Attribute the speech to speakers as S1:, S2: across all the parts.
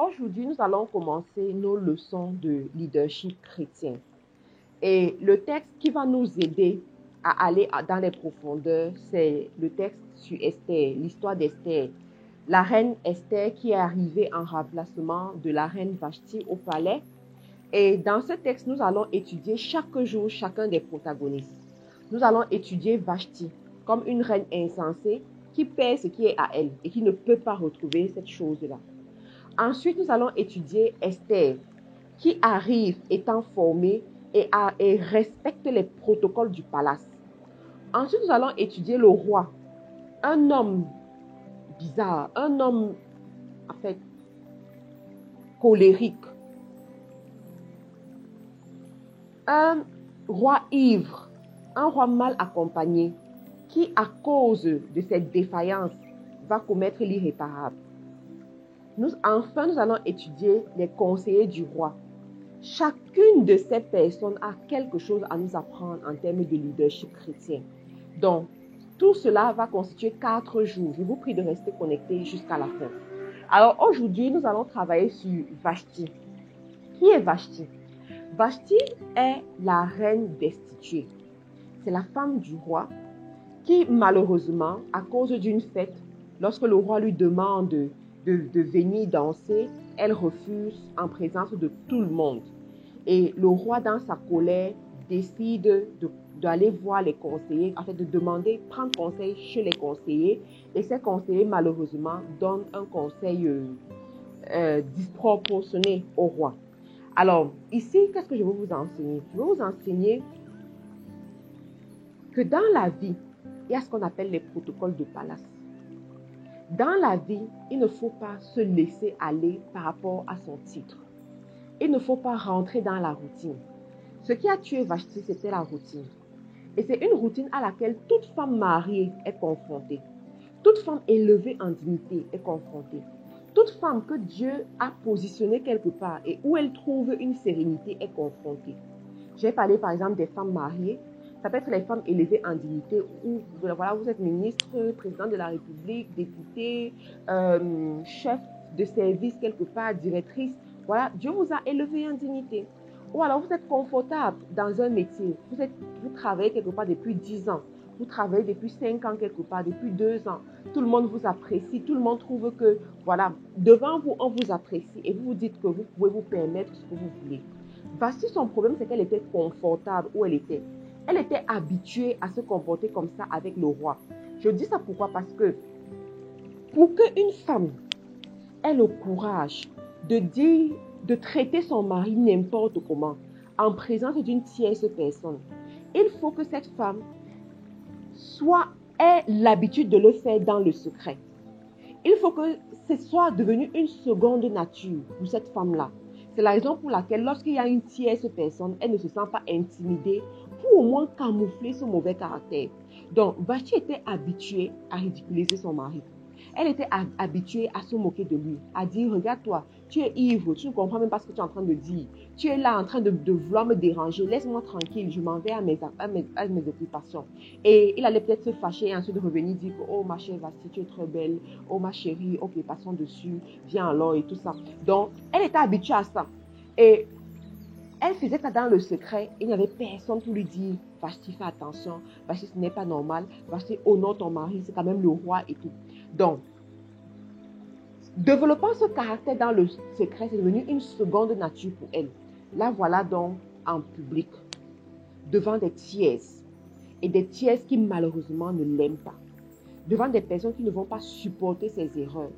S1: Aujourd'hui, nous allons commencer nos leçons de leadership chrétien. Et le texte qui va nous aider à aller dans les profondeurs, c'est le texte sur Esther, l'histoire d'Esther. La reine Esther qui est arrivée en remplacement de la reine Vashti au palais. Et dans ce texte, nous allons étudier chaque jour chacun des protagonistes. Nous allons étudier Vashti comme une reine insensée qui perd ce qui est à elle et qui ne peut pas retrouver cette chose-là. Ensuite, nous allons étudier Esther, qui arrive étant formée et respecte les protocoles du palace. Ensuite, nous allons étudier le roi, un homme bizarre, un homme en fait colérique, un roi ivre, un roi mal accompagné, qui à cause de cette défaillance va commettre l'irréparable. Enfin, nous allons étudier les conseillers du roi. Chacune de ces personnes a quelque chose à nous apprendre en termes de leadership chrétien. Donc, tout cela va constituer 4 jours. Je vous prie de rester connectés jusqu'à la fin. Alors, aujourd'hui, nous allons travailler sur Vashti. Qui est Vashti? Vashti est la reine destituée. C'est la femme du roi qui, malheureusement, à cause d'une fête, lorsque le roi lui demande de venir danser, elle refuse en présence de tout le monde. Et le roi, dans sa colère, décide d'aller voir les conseillers, en fait de demander, prendre conseil chez les conseillers. Et ces conseillers, malheureusement, donnent un conseil disproportionné au roi. Alors, ici, qu'est-ce que je veux vous enseigner? Je veux vous enseigner que dans la vie, il y a ce qu'on appelle les protocoles de palace. Dans la vie, il ne faut pas se laisser aller par rapport à son titre. Il ne faut pas rentrer dans la routine. Ce qui a tué Vashti, c'était la routine. Et c'est une routine à laquelle toute femme mariée est confrontée. Toute femme élevée en dignité est confrontée. Toute femme que Dieu a positionnée quelque part et où elle trouve une sérénité est confrontée. J'ai parlé par exemple des femmes mariées. Ça peut être les femmes élevées en dignité où voilà, vous êtes ministre, président de la République, député, chef de service quelque part, directrice. Voilà, Dieu vous a élevé en dignité. Ou alors vous êtes confortable dans un métier. Vous travaillez quelque part depuis 10 ans. Vous travaillez depuis 5 ans quelque part, depuis 2 ans. Tout le monde vous apprécie. Tout le monde trouve que, voilà, devant vous, on vous apprécie. Et vous vous dites que vous pouvez vous permettre ce que vous voulez. Voici son problème, c'est qu'elle était confortable où elle était. Elle était habituée à se comporter comme ça avec le roi. Je dis ça pourquoi? Parce que pour qu'une femme ait le courage de traiter son mari n'importe comment, en présence d'une tierce personne, il faut que cette femme ait l'habitude de le faire dans le secret. Il faut que ce soit devenu une seconde nature pour cette femme-là. C'est la raison pour laquelle lorsqu'il y a une tierce personne, elle ne se sent pas intimidée pour au moins camoufler son mauvais caractère. Donc, Vashti était habituée à ridiculiser son mari. Elle était habituée à se moquer de lui, à dire, regarde-toi, tu es ivre, tu ne comprends même pas ce que tu es en train de dire. Tu es là en train de vouloir me déranger, laisse-moi tranquille, je m'en vais à mes occupations. Et il allait peut-être se fâcher et ensuite revenir dire que, oh ma chère Vashti, tu es très belle, oh ma chérie, ok, passons dessus, viens alors et tout ça. Donc, elle était habituée à ça. Et elle faisait ça dans le secret. Il n'y avait personne pour lui dire, Vashti, fais attention, Vashti, ce n'est pas normal, Vashti, honore ton mari, c'est quand même le roi et tout. Donc, développant ce caractère dans le secret, c'est devenu une seconde nature pour elle. La voilà donc en public, devant des tiers, et des tiers qui malheureusement ne l'aiment pas, devant des personnes qui ne vont pas supporter ses erreurs,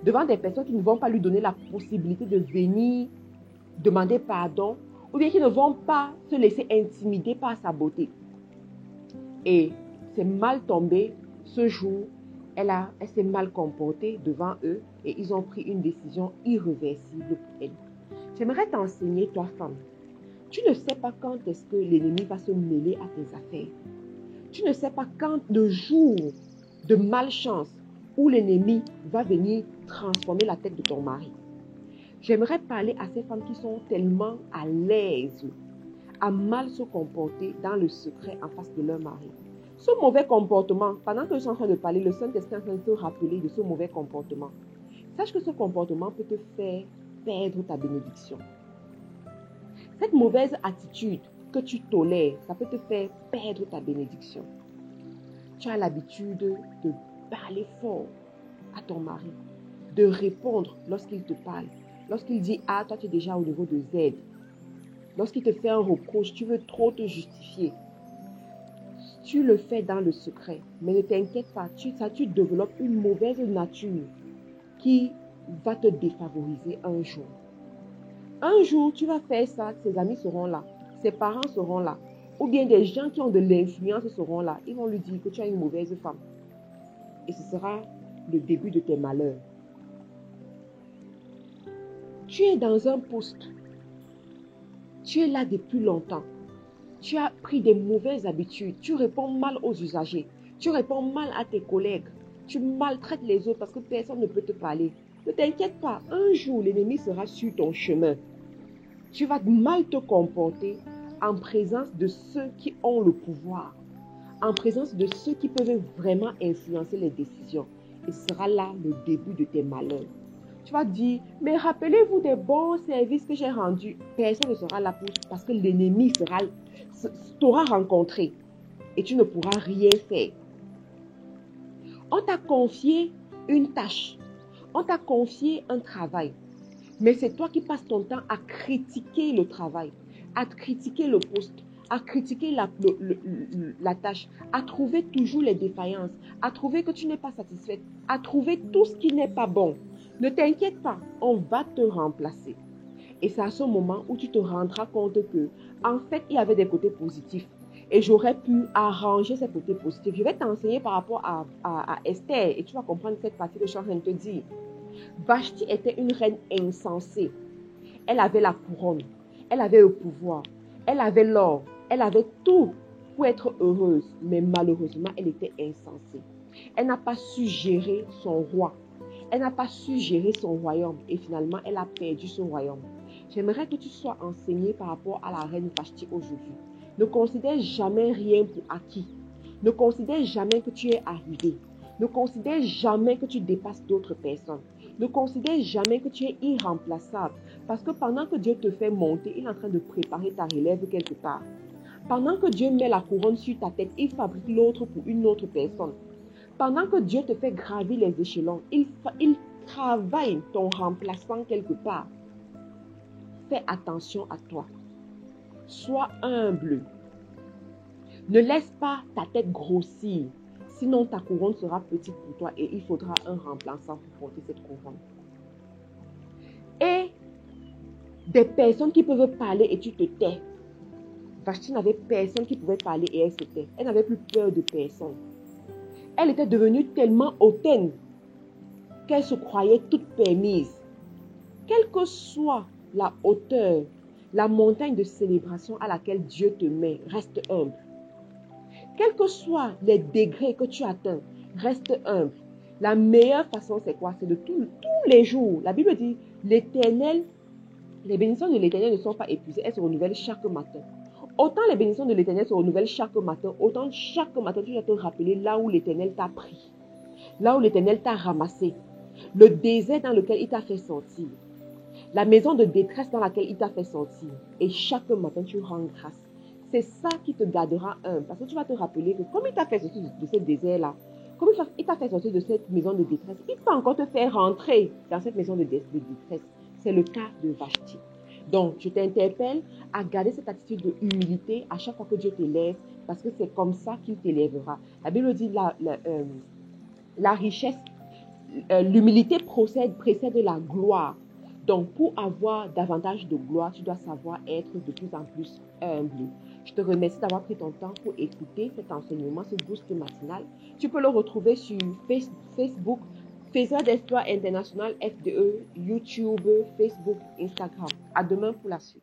S1: devant des personnes qui ne vont pas lui donner la possibilité de venir demander pardon, ou bien qui ne vont pas se laisser intimider par sa beauté. Et c'est mal tombé ce jour. Elle s'est mal comportée devant eux et ils ont pris une décision irréversible pour elle. J'aimerais t'enseigner, toi femme. Tu ne sais pas quand est-ce que l'ennemi va se mêler à tes affaires. Tu ne sais pas quand le jour de malchance où l'ennemi va venir transformer la tête de ton mari. J'aimerais parler à ces femmes qui sont tellement à l'aise à mal se comporter dans le secret en face de leur mari. Ce mauvais comportement, pendant que je suis en train de parler, le Saint-Esprit est en train de te rappeler de ce mauvais comportement. Sache que ce comportement peut te faire perdre ta bénédiction. Cette mauvaise attitude que tu tolères, ça peut te faire perdre ta bénédiction. Tu as l'habitude de parler fort à ton mari, de répondre lorsqu'il te parle. Lorsqu'il dit A, toi tu es déjà au niveau de Z. Lorsqu'il te fait un reproche, tu veux trop te justifier. Tu le fais dans le secret, mais ne t'inquiète pas, tu développes une mauvaise nature qui va te défavoriser un jour. Un jour, tu vas faire ça, ses amis seront là, ses parents seront là, ou bien des gens qui ont de l'influence seront là. Ils vont lui dire que tu as une mauvaise femme. Et ce sera le début de tes malheurs. Tu es dans un poste. Tu es là depuis longtemps. Tu as pris des mauvaises habitudes. Tu réponds mal aux usagers. Tu réponds mal à tes collègues. Tu maltraites les autres parce que personne ne peut te parler. Ne t'inquiète pas, un jour l'ennemi sera sur ton chemin. Tu vas mal te comporter en présence de ceux qui ont le pouvoir, en présence de ceux qui peuvent vraiment influencer les décisions. Et ce sera là le début de tes malheurs. Tu vas dire, mais rappelez-vous des bons services que j'ai rendus. Personne ne sera là parce que l'ennemi t'aura rencontré et tu ne pourras rien faire. On t'a confié une tâche, on t'a confié un travail, mais c'est toi qui passes ton temps à critiquer le travail, à critiquer le poste, à critiquer la tâche, à trouver toujours les défaillances, à trouver que tu n'es pas satisfaite, à trouver tout ce qui n'est pas bon. Ne t'inquiète pas, on va te remplacer. Et c'est à ce moment où tu te rendras compte que, en fait, il y avait des côtés positifs. Et j'aurais pu arranger ces côtés positifs. Je vais t'enseigner par rapport à Esther et tu vas comprendre cette partie que je suis en train de te dire. Vashti était une reine insensée. Elle avait la couronne, elle avait le pouvoir, elle avait l'or, elle avait tout pour être heureuse. Mais malheureusement, elle était insensée. Elle n'a pas su gérer son roi. Elle n'a pas su gérer son royaume et finalement, elle a perdu son royaume. J'aimerais que tu sois enseigné par rapport à la reine Vashti aujourd'hui. Ne considère jamais rien pour acquis. Ne considère jamais que tu es arrivé. Ne considère jamais que tu dépasses d'autres personnes. Ne considère jamais que tu es irremplaçable. Parce que pendant que Dieu te fait monter, il est en train de préparer ta relève quelque part. Pendant que Dieu met la couronne sur ta tête, il fabrique l'autre pour une autre personne. Pendant que Dieu te fait gravir les échelons, il travaille ton remplaçant quelque part. Fais attention à toi. Sois humble. Ne laisse pas ta tête grossir. Sinon, ta couronne sera petite pour toi et il faudra un remplaçant pour porter cette couronne. Et des personnes qui peuvent parler et tu te tais. Vashti n'avait personne qui pouvait parler et elle se tait. Elle n'avait plus peur de personne. Elle était devenue tellement hautaine qu'elle se croyait toute permise. Quelle que soit la hauteur, la montagne de célébration à laquelle Dieu te met, reste humble. Quels que soient les degrés que tu atteins, reste humble. La meilleure façon, c'est quoi? C'est de tous les jours. La Bible dit, l'Éternel, les bénédictions de l'Éternel ne sont pas épuisées, elles se renouvellent chaque matin. Autant les bénédictions de l'Éternel se renouvellent chaque matin, autant chaque matin, tu dois te rappeler là où l'Éternel t'a pris, là où l'Éternel t'a ramassé, le désert dans lequel il t'a fait sortir, la maison de détresse dans laquelle il t'a fait sortir. Et chaque matin, tu rends grâce. C'est ça qui te gardera humble. Parce que tu vas te rappeler que comme il t'a fait sortir de ce désert-là, comme il t'a fait sortir de cette maison de détresse, il peut encore te faire rentrer dans cette maison de détresse. C'est le cas de Vashti. Donc, je t'interpelle à garder cette attitude de humilité à chaque fois que Dieu t'élève, parce que c'est comme ça qu'il t'élèvera. La Bible dit la richesse, l'humilité précède la gloire. Donc, pour avoir davantage de gloire, tu dois savoir être de plus en plus humble. Je te remercie d'avoir pris ton temps pour écouter cet enseignement, ce boost matinal. Tu peux le retrouver sur Facebook, Faiseurs d'Espoir International, FDE, YouTube, Facebook, Instagram. À demain pour la suite.